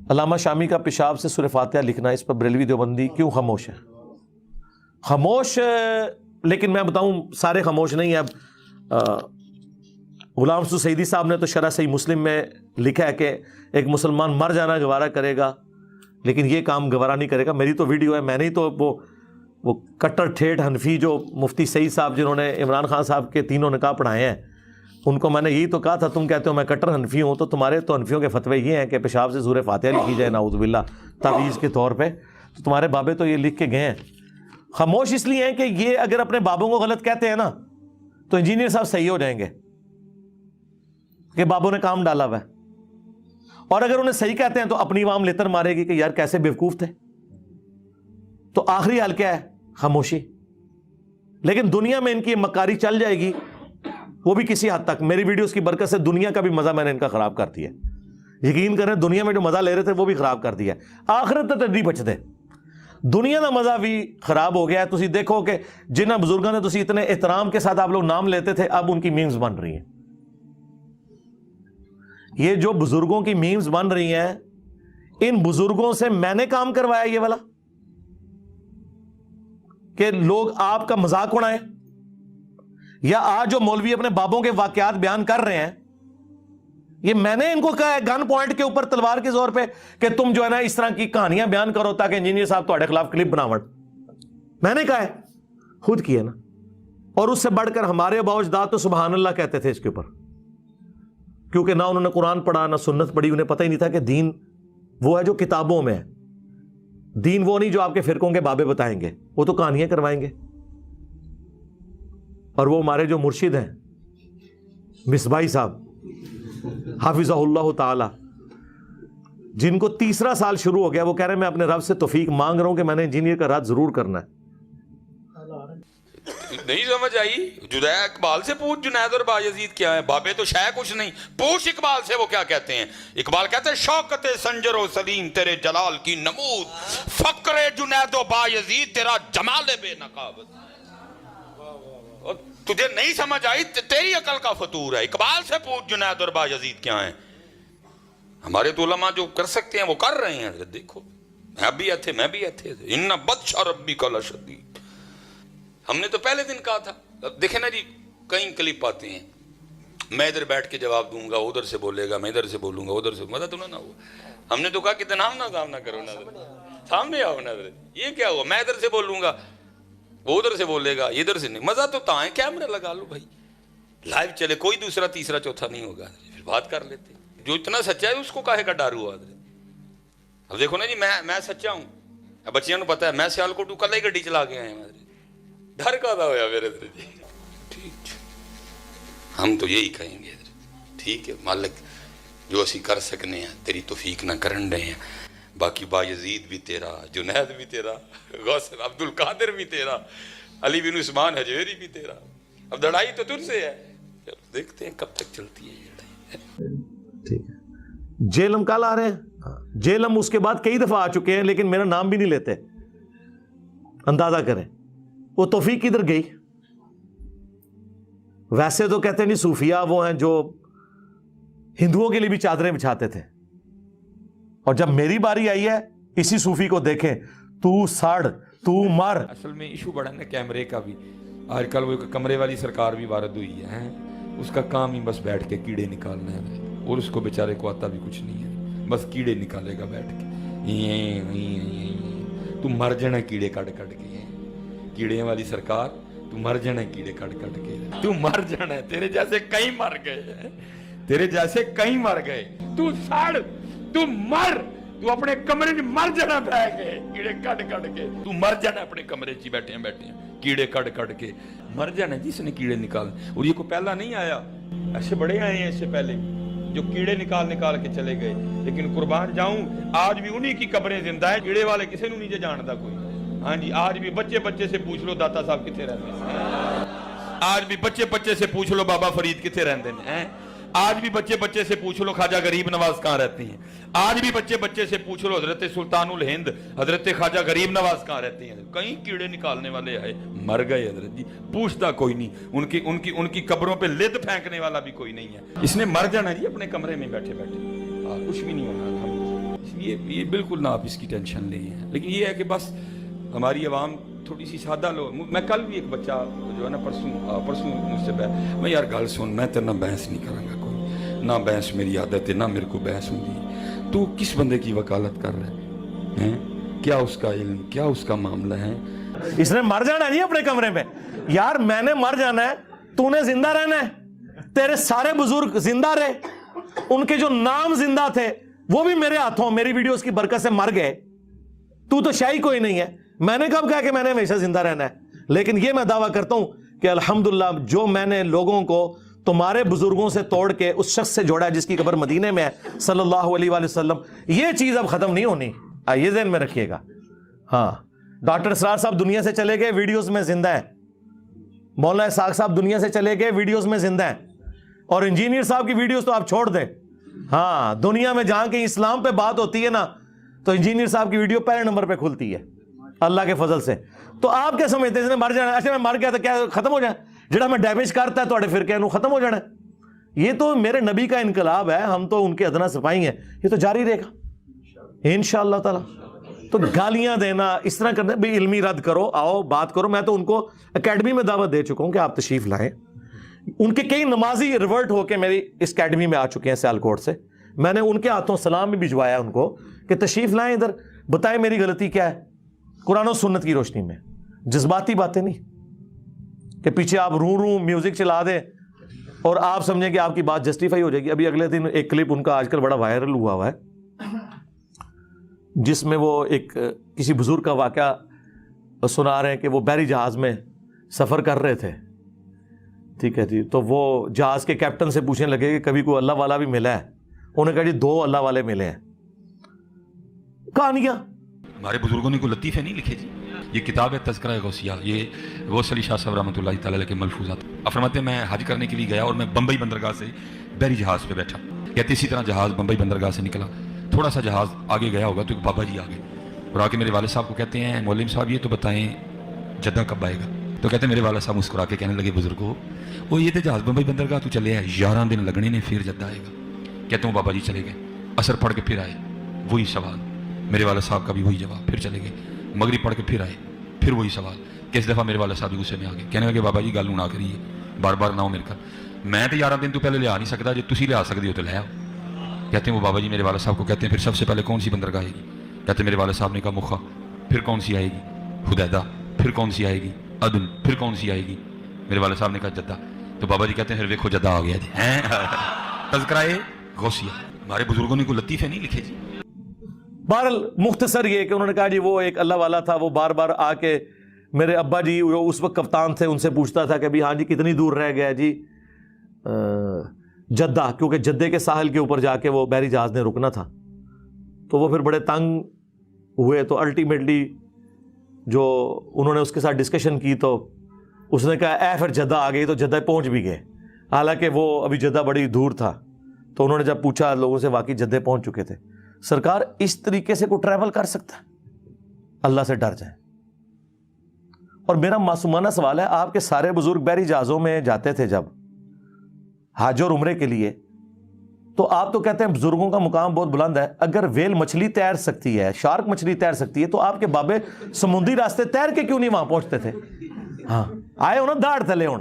علامہ شامی کا پیشاب سے سورہ فاتحہ لکھنا، اس پر بریلوی دیوبندی کیوں خاموش ہے؟ خاموش، لیکن میں بتاؤں سارے خاموش نہیں ہیں۔ اب غلام رسول سعیدی صاحب نے تو شرح صحیح مسلم میں لکھا ہے کہ ایک مسلمان مر جانا گوارا کرے گا لیکن یہ کام گوارا نہیں کرے گا۔ میری تو ویڈیو ہے، میں نے تو وہ کٹر ٹھیٹ حنفی جو مفتی سعید صاحب جنہوں نے عمران خان صاحب کے تینوں نکاح پڑھائے ہیں، ان کو میں نے یہی تو کہا تھا، تم کہتے ہو میں کٹر حنفی ہوں، تو تمہارے تو حنفیوں کے فتوے یہ ہیں کہ پیشاب سے سورہ فاتحہ لکھی جائے نعوذ باللہ تعویذ کے طور پہ، تو تمہارے بابے تو یہ لکھ کے گئے ہیں۔ خاموش اس لیے ہیں کہ یہ اگر اپنے بابوں کو غلط کہتے ہیں نا تو انجینئر صاحب صحیح ہو جائیں گے کہ بابوں نے کام ڈالا ہوا ہے، اور اگر انہیں صحیح کہتے ہیں تو اپنی عوام لیتر مارے گی کہ یار کیسے بیوقوف تھے۔ تو آخری حل کیا ہے؟ خاموشی۔ لیکن دنیا میں ان کی مکاری چل جائے گی، وہ بھی کسی حد تک۔ میری ویڈیوز کی برکت سے دنیا کا بھی مزہ میں نے ان کا خراب کر دیا، یقین کریں دنیا میں جو مزہ لے رہے تھے وہ بھی خراب کر دیا، آخرت تک نہیں بچتے، دنیا کا مزہ بھی خراب ہو گیا ہے۔ تسی دیکھو کہ جنہ بزرگوں نے تسی اتنے احترام کے ساتھ آپ لوگ نام لیتے تھے، اب ان کی میمز بن رہی ہیں۔ یہ جو بزرگوں کی میمز بن رہی ہیں، ان بزرگوں سے میں نے کام کروایا یہ والا کہ لوگ آپ کا مذاق اڑائیں، یا آج جو مولوی اپنے بابوں کے واقعات بیان کر رہے ہیں، یہ میں نے ان کو کہا ہے گن پوائنٹ کے اوپر تلوار کے زور پہ کہ تم جو ہے نا اس طرح کی کہانیاں بیان کرو تاکہ انجینئر صاحب تمہارے خلاف کلپ بناوٹ، میں نے کہا ہے، خود کیا نا۔ اور اس سے بڑھ کر ہمارے آباء و اجداد تو سبحان اللہ کہتے تھے اس کے اوپر، کیونکہ نہ انہوں نے قرآن پڑھا نہ سنت پڑھی، انہیں پتہ ہی نہیں تھا کہ دین وہ ہے جو کتابوں میں ہے، دین وہ نہیں جو آپ کے فرقوں کے بابے بتائیں گے، وہ تو کہانیاں کروائیں گے۔ اور وہ ہمارے جو مرشد ہیں مصباحی صاحب حافظہ اللہ تعالی، جن کو تیسرا سال شروع ہو گیا، وہ کہہ رہے ہیں میں اپنے رب سے توفیق مانگ رہا ہوں کہ میں نے انجینئر کا رد ضرور کرنا ہے۔ نہیں سمجھ آئی؟ جنید اقبال سے پوچھ، جنید اور بایزید کیا ہے؟ بابے تو شے کچھ نہیں، پوچھ اقبال سے وہ کیا کہتے ہیں۔ اقبال کہتے ہیں شوکت سنجر و سلیم تیرے جلال کی نمود، فقر جنید و بایزید تیرا جمال بے نقابت۔ تجھے نہیں سمجھ آئی؟ تیری عقل کا فطور ہے۔ اقبال سے پوچھ جنید اور بایزید کیا ہیں۔ ہمارے تو علماء جو کر سکتے ہیں وہ کر رہے ہیں۔ دیکھو میں بھی ایتھے، میں بھی ایتھے، ان بطش ربک لشدید، ہم نے تو پہلے دن کہا تھا۔ اب دیکھیں نا جی، کئی کلپ آتے ہیں، میں ادھر بیٹھ کے جواب دوں گا، ادھر سے بولے گا، میں ادھر سے بولوں گا، ادھر سے، مزہ تو نہ ہوا۔ ہم نے تو کہا کہ نام نہ کرو، سامنے آؤ نا، یہ کیا ہوا؟ میں ادھر سے بولوں گا، وہ ادھر سے بولے گا، ادھر سے نہیں۔ مزہ تو تاں ہے، کیمرہ لگا لو بھائی، لائیو چلے، کوئی دوسرا تیسرا چوتھا نہیں ہوگا، پھر بات کر لیتے۔ جو اتنا سچا ہے اس کو کاہے کا ڈر ہوا؟ اب دیکھو نا جی، میں سچا ہوں، اب بچیاں کو پتا ہے میں سیالکوٹ کل ہی گڈی چلا کے آئے ہیں، ڈر کا ہوا میرے جی۔ ٹھیک، ہم تو یہی کہیں گے، ٹھیک ہے مالک جو اسی کر سکنے ہیں تیری توفیق نہ کرن رہے ہیں، باقی بایزید بھی تیرا، جنید بھی تیرا، غوث عبد القادر بھی تیرا، علی بن عثمان حجویری بھی تیرا۔ اب لڑائی تو تجھ سے ہے، دیکھتے ہیں کب تک چلتی ہے یہ لڑائی۔ ٹھیک ہے، جیلم کل آ رہے ہیں، جیلم اس کے بعد کئی دفعہ آ چکے ہیں لیکن میرا نام بھی نہیں لیتے، اندازہ کریں وہ توفیق کدھر گئی۔ ویسے تو کہتے نہیں صوفیہ وہ ہیں جو ہندوؤں کے لیے بھی چادریں بچھاتے تھے، اور جب میری باری آئی ہے اسی صوفی کو دیکھیں، تو سڑ تو مر۔ اصل میں ایشو بڑا نا کیمرے کا بھی، آج کل وہ کمرے والی سرکار بھی وارد ہوئی ہے، اس کا کام ہی بس بیٹھ کے کیڑے نکالنا ہے، اور اس کو بیچارے کو آتا بھی کچھ نہیں ہے، بس کیڑے نکالے گا بیٹھ کے۔ تو مر جانا کیڑے کٹ کٹ کے، کیڑے والی سرکار، تو مر جانا کیڑے کٹ کٹ کے، تو مر جانا ہے، تیرے جیسے کئی مر گئے ہیں، تیرے جیسے کئی مر گئے، تو سڑ، تو مر، تو اپنے کمرے میں مر جانا بہ گئے کیڑے کٹ کٹ کے، تو مر جانا اپنے کمرے چ بیٹھے ہیں کیڑے کٹ کٹ کے، مر جانا جس نے کیڑے نکال۔ اور یہ کو پہلا نہیں آیا، ایسے بڑے آئے ہیں اس سے پہلے جو کیڑے نکال کے چلے گئے، لیکن قربان جاؤں آج بھی انہی کی قبریں زندہ ہیں، کیڑے والے کسی نو نہیں جانتا کوئی۔ ہاں جی، آج بھی بچے سے پوچھ لو داتا صاحب کتنے رہتے ہیں، آج بھی بچے سے پوچھ لو بابا فرید کتنے رہتے ہیں، آج بھی بچے سے پوچھ لو خواجہ غریب نواز کہاں رہتے ہیں، آج بھی بچے سے پوچھ لو حضرت سلطان الہند حضرت خواجہ غریب نواز کہاں رہتے ہیں۔ کئی کیڑے نکالنے والے آئے، مر گئے حضرت جی، پوچھتا کوئی نہیں، ان کی قبروں پہ لد پھینکنے والا بھی کوئی نہیں ہے۔ اس نے مر جانا جی اپنے کمرے میں بیٹھے کچھ بھی نہیں ہونا۔ اس لیے یہ بالکل نہ آپ اس کی ٹینشن لیں ہیں، لیکن یہ ہے کہ بس ہماری عوام تھوڑی سی سادہ لو. میں کل بھی ایک بچہ جو ہے نا پرسوں مجھ سے میں یار گل سن، میں تیرے نہ بحث نہیں کروں گا، کوئی نہ بحث میری عادت ہے، نہ میرے کو بحث ہوگی. تو کس بندے کی وکالت کر رہا ہے؟ کیا اس کا علم، کیا اس کا معاملہ ہے؟ اس نے مر جانا ہے نہیں اپنے کمرے میں. یار میں نے مر جانا ہے، تو نے زندہ رہنا ہے. تیرے سارے بزرگ زندہ رہے، ان کے جو نام زندہ تھے وہ بھی میرے ہاتھوں میری ویڈیوز کی برکت سے مر گئے. تو شاہی کوئی نہیں ہے. میں نے کب کہا کہ میں نے ہمیشہ زندہ رہنا ہے؟ لیکن یہ میں دعویٰ کرتا ہوں کہ الحمدللہ جو میں نے لوگوں کو تمہارے بزرگوں سے توڑ کے اس شخص سے جوڑا ہے جس کی قبر مدینے میں ہے صلی اللہ علیہ وآلہ وسلم، یہ چیز اب ختم نہیں ہونی. یہ ذہن میں رکھیے گا. ہاں ڈاکٹر اسرار صاحب دنیا سے چلے گئے، ویڈیوز میں زندہ ہیں. مولانا اسحاق صاحب دنیا سے چلے گئے، ویڈیوز میں زندہ ہیں. اور انجینئر صاحب کی ویڈیوز تو آپ چھوڑ دیں. ہاں دنیا میں جہاں کہ اسلام پہ بات ہوتی ہے نا، تو انجینئر صاحب کی ویڈیو پہلے نمبر پہ کھلتی ہے اللہ کے فضل سے. تو آپ کیا سمجھتے ہیں اس نے مر جانا؟ اچھا میں مر گیا تو کیا ختم ہو جائے؟ جڑا میں ڈیمیج کرتا ہے تو فرقے نو ختم ہو جانا ہے؟ یہ تو میرے نبی کا انقلاب ہے، ہم تو ان کے ادنا سپاہی ہیں، یہ تو جاری رہے گا انشاءاللہ تعالی. تو گالیاں دینا اس طرح کرنا بھی علمی رد کرو، آؤ بات کرو. میں تو ان کو اکیڈمی میں دعوت دے چکا ہوں کہ آپ تشریف لائیں. ان کے کئی نمازی ریورٹ ہو کے میری اس اکیڈمی میں آ چکے ہیں سیالکوٹ سے. میں نے ان کے ہاتھوں سلام بھی بھجوایا ان کو کہ تشریف لائیں ادھر، بتائیں میری غلطی کیا ہے قرآن و سنت کی روشنی میں. جذباتی باتیں نہیں کہ پیچھے آپ رو میوزک چلا دیں اور آپ سمجھیں کہ آپ کی بات جسٹیفائی ہو جائے گی. ابھی اگلے دن ایک کلپ ان کا آج کل بڑا وائرل ہوا ہے جس میں وہ ایک کسی بزرگ کا واقعہ سنا رہے ہیں کہ وہ بحری جہاز میں سفر کر رہے تھے. ٹھیک ہے جی. تو وہ جہاز کے کیپٹن سے پوچھنے لگے کہ کبھی کوئی اللہ والا بھی ملا ہے؟ انہوں نے کہا جی 2 اللہ والے ملے ہیں. کہانیاں ہمارے بزرگوں نے کوئی لطیفے نہیں لکھے جی. یہ کتاب ہے تذکرہ غوثیہ، یہ غوث علی شاہ صاحب رحمۃ اللہ تعالی علیہ کے ملفوظات. فرماتے ہیں میں حج کرنے کے لیے گیا اور میں بمبئی بندرگاہ سے بحری جہاز پہ بیٹھا. کہتے اسی طرح جہاز بمبئی بندرگاہ سے نکلا، تھوڑا سا جہاز آگے گیا ہوگا تو ایک بابا جی آ گئے اور آ کے میرے والد صاحب کو کہتے ہیں مولوی صاحب یہ تو بتائیں جدہ کب آئے گا؟ تو کہتے ہیں میرے والد صاحب مسکرا کے کہنے لگے بزرگو وہ یہ تو جہاز بمبئی بندرگاہ تو چلے ہے 11 دن لگنے نے پھر جدہ آئے گا. کہتے ہیں بابا جی چلے گئے، عصر پڑھ کے پھر آئے، وہی سوال. میرے والد صاحب کا بھی وہی جواب، پھر چلے گئے. مغرب پڑھ کے پھر آئے، پھر وہی سوال. کس دفعہ میرے والد صاحب غصے میں آ گئے، کہنے لگے بابا جی گل نہ کریے، بار بار نہ ہو میرے گھر، میں تو 11 دن تو پہلے لیا نہیں سکتا، جی تسی لیا سکتے ہو تو لے آؤ. کہتے ہیں وہ بابا جی میرے والد صاحب کو کہتے ہیں پھر سب سے پہلے کون سی بندرگاہ آئے گی؟ کہتے ہیں میرے والد صاحب نے کہا مخا. پھر کون سی آئے گی؟ حدیدہ. پھر کون سی آئے گی؟ عدن. پھر کون سی آئے گی؟ میرے والد صاحب نے کہا جدہ. تو بابا جی کہتے ہیں پھر دیکھو جدہ آ گیا جی. تذکرہ غوثیہ. ہمارے بزرگوں نے کوئی لطیفے نہیں لکھے جی. بہرحال مختصر یہ کہ انہوں نے کہا جی وہ ایک اللہ والا تھا، وہ بار بار آ کے میرے ابا جی جو اس وقت کپتان تھے ان سے پوچھتا تھا کہ ہاں جی کتنی دور رہ گیا جی جدہ، کیونکہ جدے کے ساحل کے اوپر جا کے وہ بحری جہاز نے رکنا تھا. تو وہ پھر بڑے تنگ ہوئے. تو الٹیمیٹلی جو انہوں نے اس کے ساتھ ڈسکشن کی تو اس نے کہا اے پھر جدہ آ گئی. تو جدہ پہنچ بھی گئے، حالانکہ وہ ابھی جدہ بڑی دور تھا. تو انہوں نے جب پوچھا لوگوں سے واقعی جدے پہنچ چکے تھے. سرکار اس طریقے سے کوئی ٹریول کر سکتا ہے؟ اللہ سے ڈر جائیں. اور میرا معصومانہ سوال ہے، آپ کے سارے بزرگ بحری جہازوں میں جاتے تھے جب حج اور عمرے کے لیے، تو آپ تو کہتے ہیں بزرگوں کا مقام بہت بلند ہے. اگر ویل مچھلی تیر سکتی ہے، شارک مچھلی تیر سکتی ہے، تو آپ کے بابے سمندری راستے تیر کے کیوں نہیں وہاں پہنچتے تھے؟ ہاں آئے ہونا داڑ تلے ہوں.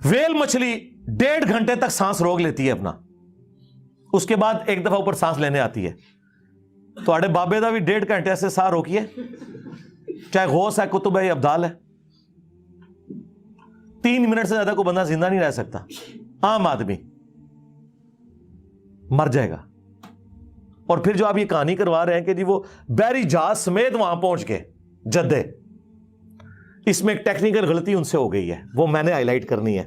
ویل مچھلی 1.5 گھنٹے تک سانس روک لیتی ہے اپنا، اس کے بعد ایک دفعہ اوپر سانس لینے آتی ہے. تو آڑے بابے دا بھی 1.5 گھنٹے سے سانس روکیے، چاہے غوث ہے، کتب ہے، ابدال ہے. 3 منٹ سے زیادہ کوئی بندہ زندہ نہیں رہ سکتا. عام آدمی مر جائے گا. اور پھر جو آپ یہ کہانی کروا رہے ہیں کہ جی وہ بحری جہاز سمیت وہاں پہنچ گئے جدے، اس میں ایک ٹیکنیکل غلطی ان سے ہو گئی ہے، وہ میں نے ہائی لائٹ کرنی ہے.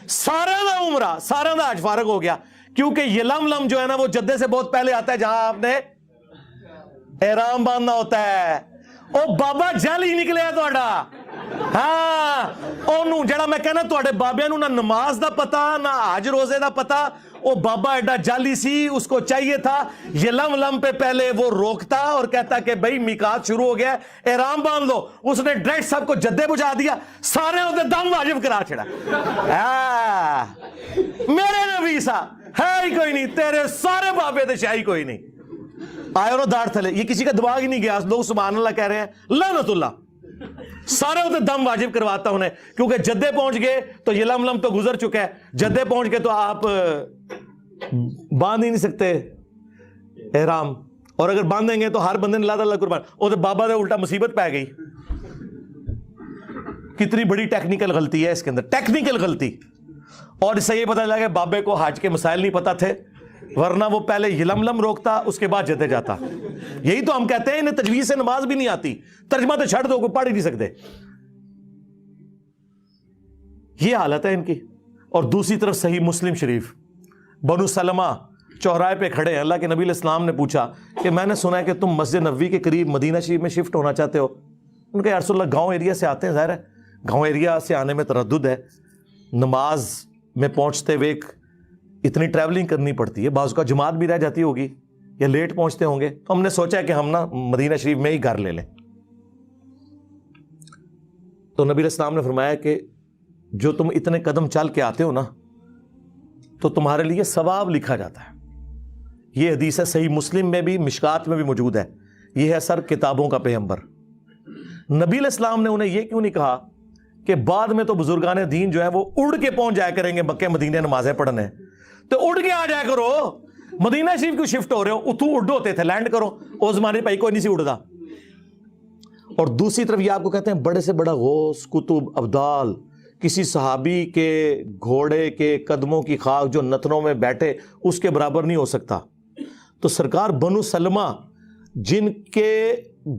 سارا دا عمرہ، سارا دا حج فارغ ہو گیا، کیونکہ یہ لم جو ہے نا وہ جدے سے بہت پہلے آتا ہے جہاں آپ نے احرام باندھنا ہوتا ہے. او بابا جل ہی نکلے تہاڈا. ہاں اونوں جڑا میں کہنا تہاڈے بابے نوں نہ نماز دا پتہ نہ حج روزے دا پتہ، او بابا ایڈا جالی سی، اس کو چاہیے تھا یہ لم پہ پہلے وہ روکتا اور کہتا کہ بھائی میقات شروع ہو گیا، احرام باندھ لو. اس نے ڈائریکٹ سب کو جدے بجھا دیا، سارے دم واجب کرا چھڑا. میرے نبی سا ہے ہی کوئی نہیں, تیرے سارے بابے تے شاہی کوئی نہیں. آئے اور داڑھ تھلے, یہ کسی کا دماغ ہی نہیں گیا, لوگ سبحان اللہ کہہ رہے ہیں, لعنت اللہ. سارے ہوتے دم واجب کرواتا انہیں, کیونکہ جدے پہنچ گئے تو یہ لم تو گزر چکا ہے, جدے پہنچ گئے تو آپ باندھ ہی نہیں سکتے احرام, اور اگر باندھیں گے تو ہر بندے نے اللہ قربان, وہ تو بابا دے الٹا مصیبت پہ گئی. کتنی بڑی ٹیکنیکل غلطی ہے اس کے اندر, ٹیکنیکل غلطی. اور اس سے یہ پتہ لگا کہ بابے کو حج کے مسائل نہیں پتہ تھے, ورنہ وہ پہلے یلملم روکتا, اس کے بعد جدے جاتا. یہی تو ہم کہتے ہیں انہیں تجویز سے نماز بھی نہیں آتی, ترجمہ تو چھڑ دو, کوئی پڑھ ہی نہیں سکتے. یہ حالت ہے ان کی. اور دوسری طرف صحیح مسلم شریف, بنو سلمہ چوراہے پہ کھڑے ہیں, اللہ کے نبی علیہ السلام نے پوچھا کہ میں نے سنا ہے کہ تم مسجد نبوی کے قریب مدینہ شریف میں شفٹ ہونا چاہتے ہو. ان کا یا رسول اللہ گاؤں ایریا سے آتے ہیں, ظاہر ہے گاؤں ایریا سے آنے میں تردد ہے, نماز میں پہنچتے ہوئے اتنی ٹریولنگ کرنی پڑتی ہے, بعض کا جماعت بھی رہ جاتی ہوگی یا لیٹ پہنچتے ہوں گے, تو ہم نے سوچا ہے کہ ہم نا مدینہ شریف میں ہی گھر لے لیں. تو نبی علیہ السلام نے فرمایا کہ جو تم اتنے قدم چل کے آتے ہو نا, تو تمہارے لیے ثواب لکھا جاتا ہے. یہ حدیث ہے صحیح مسلم میں بھی, مشکات میں بھی موجود ہے. یہ ہے سر کتابوں کا پیغمبر. نبی علیہ السلام نے انہیں یہ کیوں نہیں کہا کہ بعد میں تو بزرگان دین جو ہے وہ اڑ کے پہنچ جایا کریں گے مکہ مدینہ نمازیں پڑھنے, تو اڑ کے آ جایا کرو, مدینہ شریف کو شفٹ ہو رہے ہو, اتو اڑ ہوتے تھے, لینڈ کرو. اس زمانے پہ کوئی نہیں سی اڑتا. اور دوسری طرف یہ آپ کو کہتے ہیں بڑے سے بڑا غوث کتب ابدال, کسی صحابی کے گھوڑے کے قدموں کی خاک جو نتنوں میں بیٹھے اس کے برابر نہیں ہو سکتا. تو سرکار بنو سلمہ جن کے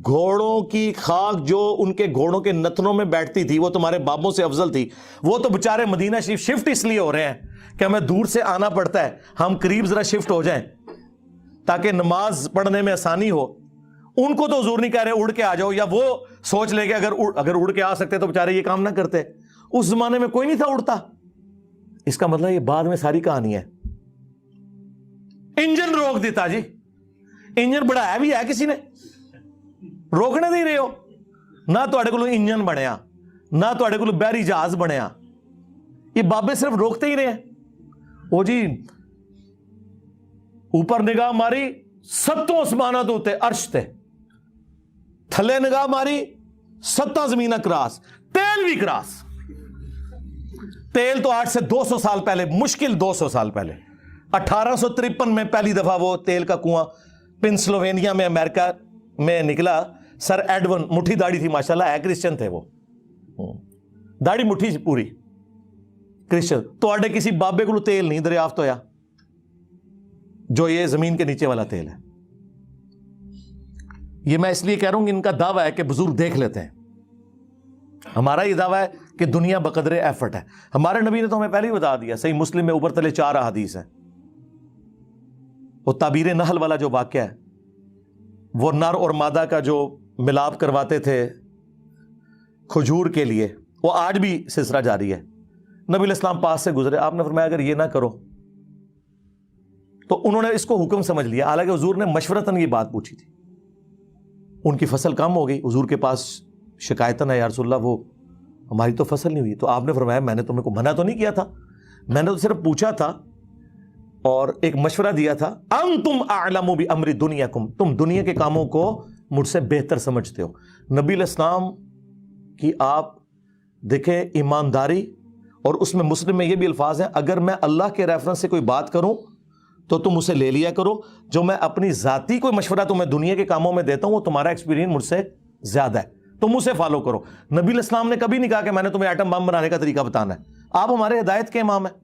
گھوڑوں کی خاک جو ان کے گھوڑوں کے نتنوں میں بیٹھتی تھی وہ تمہارے بابوں سے افضل تھی, وہ تو بےچارے مدینہ شریف شفٹ اس لیے ہو رہے ہیں کہ ہمیں دور سے آنا پڑتا ہے, ہم قریب ذرا شفٹ ہو جائیں تاکہ نماز پڑھنے میں آسانی ہو. ان کو تو حضور نہیں کہہ رہے اڑ کے آ جاؤ, یا وہ سوچ لے کہ اگر اڑ کے آ سکتے تو بےچارے یہ کام نہ کرتے. اس زمانے میں کوئی نہیں تھا اڑتا. اس کا مطلب یہ بعد میں ساری کہانی ہے. انجن روک دیتا جی, انجن بڑھایا بھی ہے کسی نے, روکنے نہیں رہے ہو. نہ تواڈے کولوں انجن بنیا, نہ تواڈے کولوں بحری جہاز بنیا, یہ بابے صرف روکتے ہی رہے ہیں. وہ جی اوپر نگاہ ماری ستوں آسماناں تو تے عرش تے, تھلے نگاہ ماری ستاں زمیناں کراس, تیل بھی کراس. تیل تو آج سے 200 سال پہلے, مشکل 200 سال پہلے 1853 میں پہلی دفعہ وہ تیل کا کنواں پنسلوینیا میں امریکہ میں نکلا. سر ایڈون, مٹھی داڑھی تھی ماشاءاللہ, ہے کرسچن تھے وہ, داڑھی مٹھی پوری کرسچن. تو آڈے کسی بابے کو تیل نہیں دریافت ہویا جو یہ زمین کے نیچے والا تیل ہے. یہ میں اس لیے کہہ رہا ہوں کہ ان کا دعویٰ ہے کہ بزرگ دیکھ لیتے ہیں. ہمارا یہ دعویٰ ہے کہ دنیا بقدر ایفرٹ ہے. ہمارے نبی نے تو ہمیں پہلے ہی بتا دیا, صحیح مسلم میں اوپر تلے 4 احادیث ہیں. وہ تعبیر نحل والا جو واقعہ ہے, وہ نر اور مادہ کا جو ملاپ کرواتے تھے کھجور کے لیے, وہ آج بھی سلسلہ جاری ہے. نبی علیہ السلام پاس سے گزرے, آپ نے فرمایا اگر یہ نہ کرو, تو انہوں نے اس کو حکم سمجھ لیا. حالانکہ حضور نے مشورتاً یہ بات پوچھی تھی. ان کی فصل کم ہو گئی, حضور کے پاس شکایتاً ہے, یا رسول اللہ وہ ہماری تو فصل نہیں ہوئی. تو آپ نے فرمایا میں نے تمہیں کو منع تو نہیں کیا تھا, میں نے تو صرف پوچھا تھا اور ایک مشورہ دیا تھا. انتم اعلم بامر دنیاکم, تم دنیا کے کاموں کو مجھ سے بہتر سمجھتے ہو. نبی علیہ السلام کی آپ دیکھیں ایمانداری, اور اس میں مسلم میں یہ بھی الفاظ ہیں, اگر میں اللہ کے ریفرنس سے کوئی بات کروں تو تم اسے لے لیا کرو, جو میں اپنی ذاتی کوئی مشورہ تمہیں دنیا کے کاموں میں دیتا ہوں وہ تمہارا ایکسپیرینس مجھ سے زیادہ ہے, تم اسے فالو کرو. نبی علیہ السلام نے کبھی نہیں کہا کہ میں نے تمہیں ایٹم بم بنانے کا طریقہ بتانا ہے. آپ ہمارے ہدایت کے امام ہیں,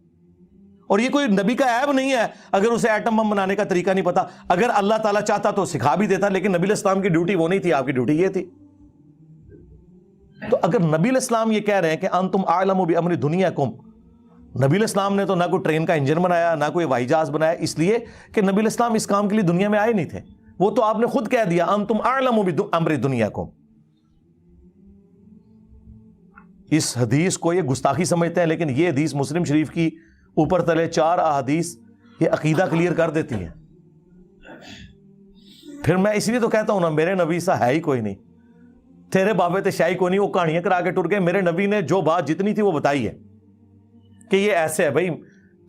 اور یہ کوئی نبی کا عیب نہیں ہے اگر اسے ایٹم بم بنانے کا طریقہ نہیں پتا. اگر اللہ تعالیٰ چاہتا تو سکھا بھی دیتا, لیکن نبی علیہ السلام کی ڈیوٹی وہ نہیں تھی, آپ کی ڈیوٹی یہ تھی. تو اگر نبی علیہ السلام یہ کہہ رہے ہیں کہ انتم اعلم بامر دنیاکم, نبی علیہ السلام نے تو نہ کوئی ٹرین کا انجن بنایا, نہ کوئی ہوائی جہاز بنایا, اس لیے کہ نبی علیہ السلام اس کام کے لیے دنیا میں آئے نہیں تھے. وہ تو آپ نے خود کہہ دیا انتم اعلم بامر دنیاکم. اس حدیث کو یہ گستاخی سمجھتے ہیں, لیکن یہ حدیث مسلم شریف کی اوپر تلے 4 احادیث یہ عقیدہ کلیئر کر دیتی ہیں. پھر میں اس لیے تو کہتا ہوں نا, میرے نبی سا ہے ہی کوئی نہیں, تیرے بابے تے شاہی کوئی نہیں, وہ کہانیاں کرا کے ٹر گئے. میرے نبی نے جو بات جتنی تھی وہ بتائی ہے کہ یہ ایسے ہے بھائی,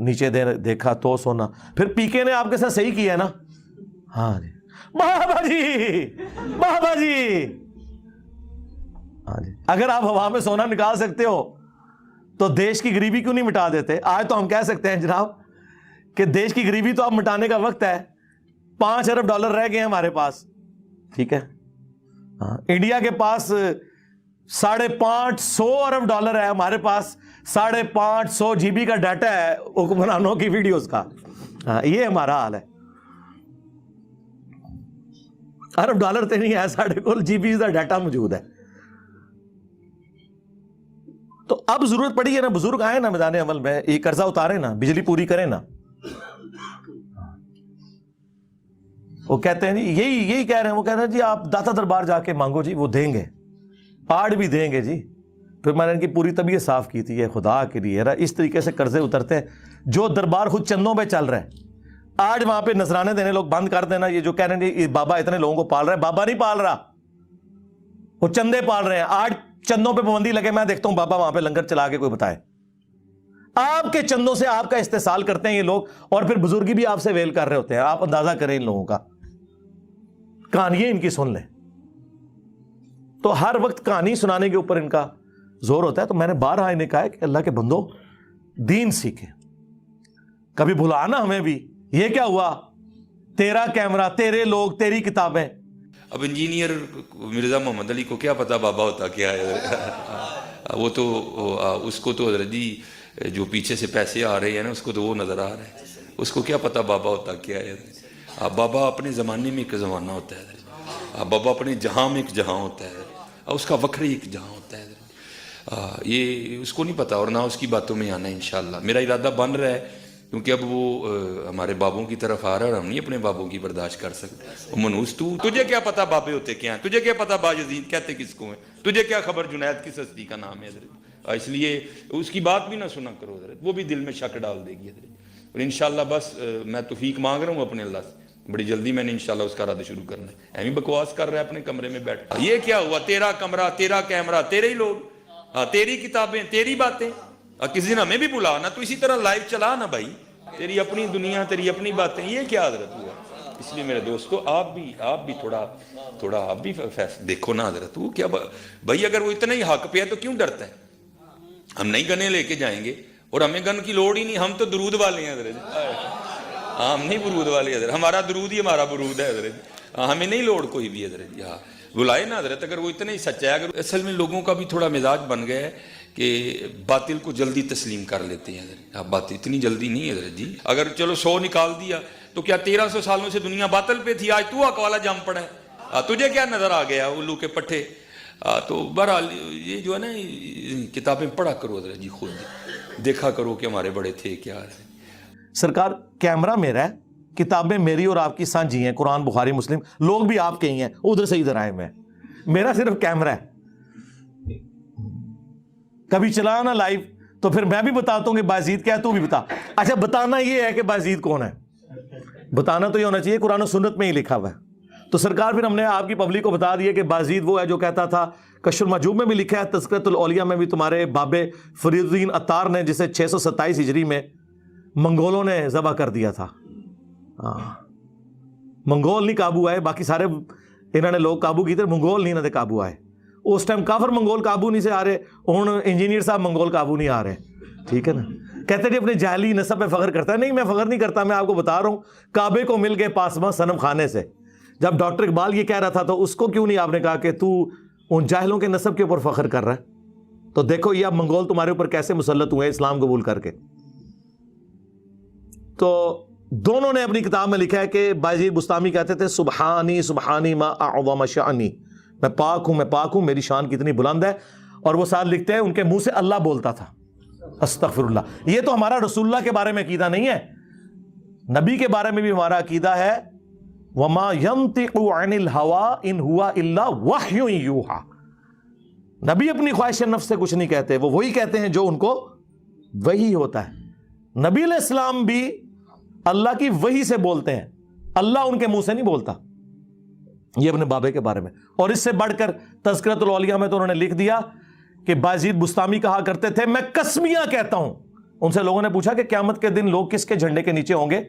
نیچے دیکھا تو سونا. پھر پی کے نے آپ کے ساتھ صحیح کیا ہے نا. ہاں جی بابا جی بابا جی. ہاں جی اگر آپ ہوا میں سونا نکال سکتے ہو تو دیش کی غریبی کیوں نہیں مٹا دیتے؟ آج تو ہم کہہ سکتے ہیں جناب کہ دیش کی غریبی تو اب مٹانے کا وقت ہے. 5 ارب ڈالر رہ گئے ہیں ہمارے پاس. ٹھیک ہے ہاں انڈیا کے پاس 550 ارب ڈالر ہے, ہمارے پاس 550 GB کا ڈیٹا ہے حکمرانوں کی ویڈیوز کا. ہاں یہ ہمارا حال ہے. ارب ڈالر تو نہیں ہے, ساڑھے کول GB کا ڈیٹا موجود ہے. تو اب ضرورت پڑی ہے نا, بزرگ آئے نا میدان عمل میں, یہ قرضہ اتارے نا, بجلی پوری کریں نا. وہ کہتے ہیں جی یہی کہہ رہے ہیں, وہ کہتے ہیں جی آپ داتا دربار جا کے مانگو جی, وہ دیں گے, پاڑ بھی دیں گے جی. پھر میں نے ان کی پوری طبیعت صاف کی تھی, یہ خدا کے لیے اس طریقے سے قرضے اترتے ہیں. جو دربار خود چندوں پہ چل رہا ہے, آج وہاں پہ نذرانے دینے لوگ بند کر دینا. یہ جو کہہ رہے ہیں بابا اتنے لوگوں کو پال رہا ہے, بابا نہیں پال رہا, وہ چندے پال رہے ہیں. آج چندوں پہ پابندی لگے, میں دیکھتا ہوں بابا وہاں پہ لنگر چلا کے کوئی بتائے. آپ کے چندوں سے آپ کا استحصال کرتے ہیں یہ لوگ, اور پھر بزرگی بھی آپ سے ویل کر رہے ہوتے ہیں. آپ اندازہ کریں ان لوگوں کا, کہانیاں ان کی سن لیں. تو ہر وقت کہانی سنانے کے اوپر ان کا زور ہوتا ہے. تو میں نے بارہا انہیں کہا ہے کہ اللہ کے بندو دین سیکھیں, کبھی بھلانا ہمیں بھی. یہ کیا ہوا, تیرا کیمرہ, تیرے لوگ, تیری کتابیں. اب انجینئر مرزا محمد علی کو کیا پتا بابا ہوتا کیا ہے. وہ تو اس کو تو حضرت جی جو پیچھے سے پیسے آ رہے ہیں نا, اس کو تو وہ نظر آ رہا ہے. اس کو کیا پتا بابا ہوتا کیا ہے. بابا اپنے زمانے میں ایک زمانہ ہوتا ہے, بابا اپنے جہاں میں ایک جہاں ہوتا ہے, اس کا وکری ایک جہاں ہوتا ہے. یہ اس کو نہیں پتا, اور نہ اس کی باتوں میں آنا. انشاءاللہ میرا ارادہ بن رہا ہے, کیونکہ اب وہ ہمارے بابوں کی طرف آ رہا ہے, اور ہم نہیں اپنے بابوں کی برداشت کر سکتے. منوس تجھے کیا پتا بابے ہوتے کیا ہیں, تجھے کیا پتا باجزید کہتے کس کو ہیں, تجھے کیا خبر جنید کس ہستی کا نام ہے حضرت. اس لیے اس کی بات بھی نہ سنا کرو حضرت, وہ بھی دل میں شک ڈال دے گی حضرت. اور انشاءاللہ بس میں توفیق مانگ رہا ہوں اپنے اللہ سے, بڑی جلدی میں نے انشاءاللہ اس کا ارادہ شروع کرنا ہے. ایویں بکواس کر رہا ہے اپنے کمرے میں بیٹھ. یہ کیا ہوا, تیرا کمرہ, تیرا کیمرہ, تیرے ہی لوگ, تیری کتابیں, تیری باتیں. کسی دن ہمیں بھی بلا نا, تو اسی طرح لائیو چلا نا بھائی, تیری اپنی دنیا, تیری اپنی باتیں. یہ کیا حضرت ہوا. اس لیے میرے دوستو آپ بھی تھوڑا آپ بھی دیکھو نا حضرت. وہ کیا بھائی, اگر وہ اتنا ہی حق پہ ہے تو کیوں ڈرتا ہے. ہم نہیں گنے لے کے جائیں گے, اور ہمیں گن کی لوڑ ہی نہیں, ہم تو درود والے ہیں حضرت. ہم نہیں برود والے حضرت, ہمارا درود ہی ہمارا برود ہے حضرت. ہمیں نہیں لوڑ کوئی بھی حضرت. یہاں بلائے نا حضرت, اگر وہ اتنا ہی سچا ہے. اگر اصل میں لوگوں کا بھی تھوڑا مزاج بن گیا ہے کہ باطل کو جلدی تسلیم کر لیتے ہیں حضرت. اب بات اتنی جلدی نہیں ہے حضرت جی. اگر چلو 100 نکال دیا تو کیا 1300 سالوں سے دنیا باطل پہ تھی, آج تو حق والا جم پڑا ہے. تجھے کیا نظر آ گیا الو کے پٹھے. تو بہرحال یہ جو ہے نا, کتابیں پڑھا کرو حضرت جی, خود دیکھا کرو کہ ہمارے بڑے تھے کیا ہے. سرکار کیمرہ میرا ہے, کتابیں میری اور آپ کی سانجھی ہیں, قرآن بخاری مسلم, لوگ بھی آپ کے ہی ہیں, ادھر سے ادھر آئے. میرا صرف کیمرہ ہے. کبھی چلا نا لائیو تو پھر میں بھی بتاتا ہوں کہ بازید کیا ہے, تو بھی بتا. اچھا بتانا یہ ہے کہ بازید کون ہے, بتانا تو یہ ہونا چاہیے قرآن و سنت میں ہی لکھا ہوا ہے. تو سرکار پھر ہم نے آپ کی پبلک کو بتا دیا کہ بازید وہ ہے جو کہتا تھا, کشف المحجوب میں بھی لکھا ہے, تذکرۃ الاولیاء میں بھی تمہارے بابے فرید الدین عطار نے, جسے 627 ہجری میں منگولوں نے ذبح کر دیا تھا. منگول نہیں قابو آئے, باقی سارے انہوں نے لوگ قابو کیے تھے, منگول نہیں انہوں نے قابو آئے. اس ٹائم کافر منگول قابو نہیں سے آ رہے, ہوں انجینئر صاحب منگول قابو نہیں آ رہے. ٹھیک ہے نا. کہتے ہیں اپنے جاہلی نسب پہ فخر کرتا ہے. نہیں, میں فخر نہیں کرتا, میں آپ کو بتا رہا ہوں کعبے کو مل گئے پاسباں صنم خانے سے. جب ڈاکٹر اقبال یہ کہہ رہا تھا تو اس کو کیوں نہیں آپ نے کہا کہ تو ان جاہلوں کے نسب کے اوپر فخر کر رہا ہے. تو دیکھو یہ اب منگول تمہارے اوپر کیسے مسلط ہوئے اسلام قبول کر کے. تو دونوں نے اپنی کتاب میں لکھا ہے کہ بازید بستامی کہتے تھے سبحانی سبحانی ما اعظم شانی, میں پاک ہوں, میری شان کتنی بلند ہے. اور وہ ساتھ لکھتے ہیں ان کے منہ سے اللہ بولتا تھا, استغفر اللہ. یہ تو ہمارا رسول اللہ کے بارے میں عقیدہ نہیں ہے, نبی کے بارے میں بھی ہمارا عقیدہ ہے وما ينطق عن الهوى ان هو الا وحی یوحى. نبی اپنی خواہش نفس سے کچھ نہیں کہتے, وہ وہی کہتے ہیں جو ان کو وحی ہوتا ہے. نبی علیہ السلام بھی اللہ کی وحی سے بولتے ہیں, اللہ ان کے منہ سے نہیں بولتا. یہ اپنے بابے کے بارے میں. اور اس سے بڑھ کر تذکرۃ الاولیاء میں تو انہوں نے لکھ دیا کہ بازید بستامی کہا کرتے تھے, میں قسمیاں کہتا ہوں ان سے لوگوں نے پوچھا کہ قیامت کے دن لوگ کس کے جھنڈے کے نیچے ہوں گے؟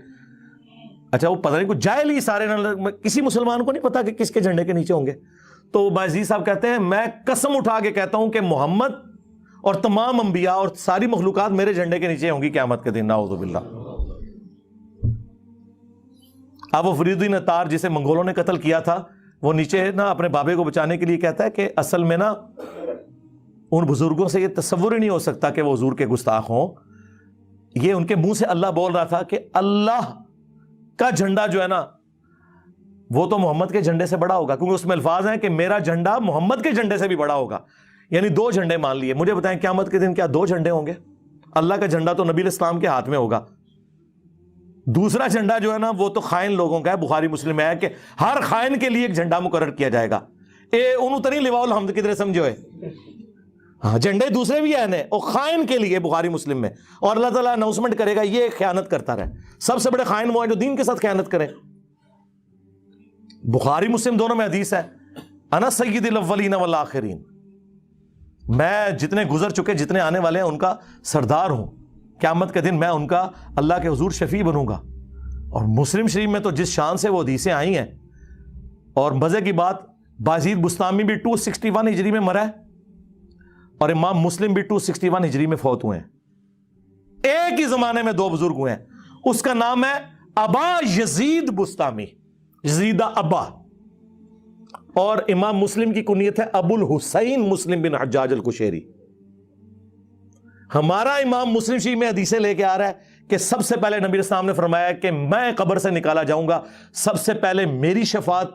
اچھا وہ پتہ نہیں کچھ جاہل ہی سارے، کسی مسلمان کو نہیں پتا کہ کس کے جھنڈے کے نیچے ہوں گے. تو بازی صاحب کہتے ہیں میں قسم اٹھا کے کہتا ہوں کہ محمد اور تمام انبیاء اور ساری مخلوقات میرے جھنڈے کے نیچے ہوں گی قیامت کے دن. نعوذ باللہ. اب وہ فرید الدین عطار جسے منگولوں نے قتل کیا تھا، وہ نیچے نا اپنے بابے کو بچانے کے لیے کہتا ہے کہ اصل میں نا ان بزرگوں سے یہ تصور ہی نہیں ہو سکتا کہ وہ حضور کے گستاخ ہوں. یہ ان کے منہ سے اللہ بول رہا تھا کہ اللہ کا جھنڈا جو ہے نا وہ تو محمد کے جھنڈے سے بڑا ہوگا، کیونکہ اس میں الفاظ ہیں کہ میرا جھنڈا محمد کے جھنڈے سے بھی بڑا ہوگا. یعنی دو جھنڈے مان لیے. مجھے بتائیں قیامت کے دن کیا دو جھنڈے ہوں گے؟ اللہ کا جھنڈا تو نبی الاسلام کے ہاتھ میں ہوگا، دوسرا جھنڈا جو ہے نا وہ تو خائن لوگوں کا ہے. بخاری مسلم ہے کہ ہر خائن کے لیے ایک جھنڈا مقرر کیا جائے گا. انہوں تری لواء الحمد کدھر سمجھو ہے. ہاں جھنڈے دوسرے بھی ہیں اور خائن کے لیے بخاری مسلم میں. اور اللہ تعالیٰ اناؤنسمنٹ کرے گا یہ خیانت کرتا رہے. سب سے بڑے خائن وہ ہیں جو دین کے ساتھ خیانت کریں. بخاری مسلم دونوں میں حدیث ہے انا سید الاولین والآخرین، میں جتنے گزر چکے جتنے آنے والے ہیں ان کا سردار ہوں. قیامت کے دن میں ان کا اللہ کے حضور شفیع بنوں گا. اور مسلم شریف میں تو جس شان سے وہ حدیثیں آئی ہیں، اور مزے کی بات بازید بستامی بھی 261 ہجری میں مرا ہے اور امام مسلم بھی 261 ہجری میں فوت ہوئے ہیں. ایک ہی زمانے میں دو بزرگ ہوئے ہیں. اس کا نام ہے ابا یزید بستامی، یزید ابا، اور امام مسلم کی کنیت ہے ابو الحسین مسلم بن حجاج القشیری. ہمارا امام مسلم شریف میں حدیثیں لے کے آ رہا ہے کہ سب سے پہلے نبی اسلام نے فرمایا کہ میں قبر سے نکالا جاؤں گا، سب سے پہلے میری شفاعت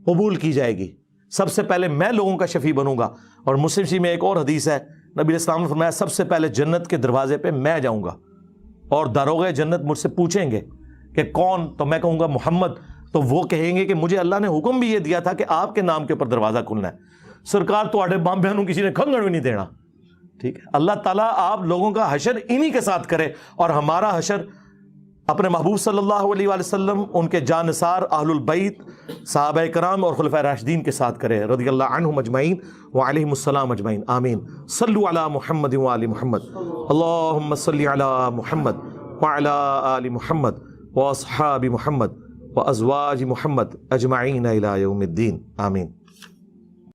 قبول کی جائے گی، سب سے پہلے میں لوگوں کا شفیع بنوں گا. اور مسلم شریف میں ایک اور حدیث ہے، نبی اسلام نے فرمایا سب سے پہلے جنت کے دروازے پہ میں جاؤں گا اور داروغ جنت مجھ سے پوچھیں گے کہ کون، تو میں کہوں گا محمد. تو وہ کہیں گے کہ مجھے اللہ نے حکم بھی یہ دیا تھا کہ آپ کے نام کے اوپر دروازہ کھلنا ہے. سرکار تو آڈے بام بہنوں کسی نے کھنگڑ بھی نہیں دینا. ٹھیک ہے، اللہ تعالیٰ آپ لوگوں کا حشر انہی کے ساتھ کرے اور ہمارا حشر اپنے محبوب صلی اللہ علیہ وآلہ وسلم، ان کے جانثار اہل البیت صحابہ کرام اور خلفائے راشدین کے ساتھ کرے رضی اللہ عنہم اجمعین وعلیہم السلام اجمعین. آمین. صلوا علی محمد وآل محمد. اللہم صلی علی محمد وعلی آل محمد واصحاب محمد وازواج محمد اجمعین الی یوم الدین. آمین.